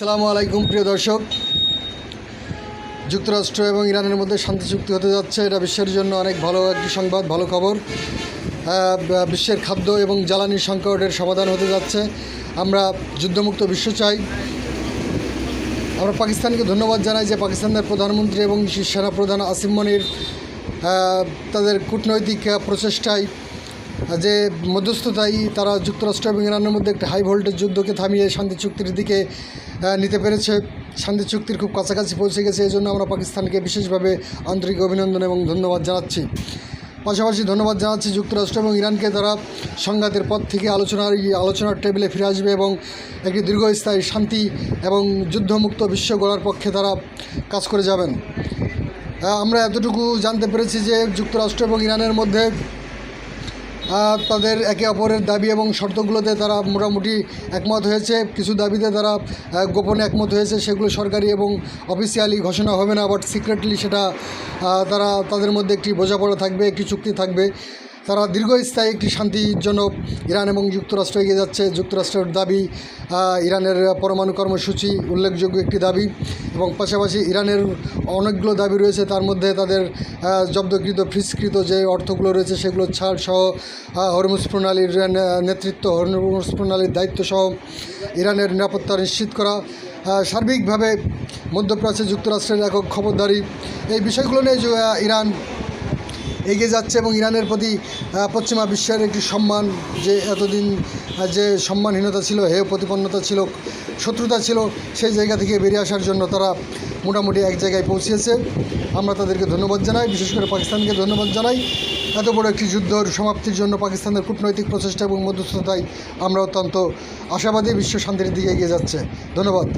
আসসালামু আলাইকুম প্রিয় দর্শক। যুক্তরাষ্ট্র এবং ইরানের মধ্যে শান্তি চুক্তি হতে যাচ্ছে। এটা বিশ্বের জন্য অনেক ভালো একটি সংবাদ, ভালো খবর। বিশ্বের খাদ্য এবং জ্বালানি সংকটের সমাধান হতে যাচ্ছে। আমরা যুদ্ধমুক্ত বিশ্ব চাই। আমরা পাকিস্তানকে ধন্যবাদ জানাই যে পাকিস্তানের প্রধানমন্ত্রী এবং সেনাপ্রধান আসিম মনির তাদের কূটনৈতিক প্রচেষ্টায় যে মধ্যস্থতায় তারা যুক্তরাষ্ট্র এবং ইরানের মধ্যে একটা হাই ভোল্টেজ যুদ্ধকে থামিয়ে শান্তি চুক্তির দিকে নিতে পেরেছে। শান্তি চুক্তির খুব কাছাকাছি পৌঁছে গেছে। এই জন্য আমরা পাকিস্তানকে বিশেষভাবে আন্তরিক অভিনন্দন এবং ধন্যবাদ জানাচ্ছি। পাশাপাশি ধন্যবাদ জানাচ্ছি যুক্তরাষ্ট্র এবং ইরানকে, তারা সংঘাতের পথ থেকে আলোচনার টেবিলে ফিরে আসবে এবং একটি দীর্ঘস্থায়ী শান্তি এবং যুদ্ধমুক্ত বিশ্ব গড়ার পক্ষে তারা কাজ করে যাবেন। আমরা এতটুকু জানতে পেরেছি যে যুক্তরাষ্ট্র এবং ইরানের মধ্যে তাদের একে অপরের দাবি এবং শর্তগুলোতে তারা মোটামুটি একমত হয়েছে। কিছু দাবিতে তারা গোপনে একমত হয়েছে, সেগুলো সরকারি এবং অফিসিয়ালি ঘোষণা হবে না, বাট সিক্রেটলি সেটা তাদের মধ্যে একটি বোঝাপড়া থাকবে, একটি চুক্তি থাকবে। তারা দীর্ঘস্থায়ী একটি শান্তির জন্য ইরান এবং যুক্তরাষ্ট্র এগিয়ে যাচ্ছে। যুক্তরাষ্ট্রের দাবি ইরানের পরমাণু কর্মসূচি উল্লেখযোগ্য একটি দাবি, এবং পাশাপাশি ইরানের অনেকগুলো দাবি রয়েছে। তার মধ্যে তাদের জব্দকৃত ফ্রিজকৃত যে অর্থগুলো রয়েছে সেগুলো ছাড় সহ, হরমুজ প্রণালীর নেতৃত্ব, হরমুজ প্রণালীর দায়িত্ব সহ ইরানের নিরাপত্তা নিশ্চিত করা, সার্বিকভাবে মধ্যপ্রাচ্যে যুক্তরাষ্ট্রের একক খবরদারি, এই বিষয়গুলো নিয়ে ইরান এগিয়ে যাচ্ছে। এবং ইরানের প্রতি পশ্চিমা বিশ্বের একটি সম্মান, যে এতদিন যে সম্মানহীনতা ছিল, হেয় প্রতিপন্নতা ছিল, শত্রুতা ছিল, সেই জায়গা থেকে বেরিয়ে আসার জন্য তারা মোটামুটি এক জায়গায় পৌঁছিয়েছে। আমরা তাদেরকে ধন্যবাদ জানাই, বিশেষ করে পাকিস্তানকে ধন্যবাদ জানাই। এত বড় একটি যুদ্ধের সমাপ্তির জন্য পাকিস্তানের কূটনৈতিক প্রচেষ্টা এবং মধ্যস্থতায় আমরা অত্যন্ত আশাবাদী। বিশ্ব শান্তির দিকে এগিয়ে যাচ্ছে। ধন্যবাদ।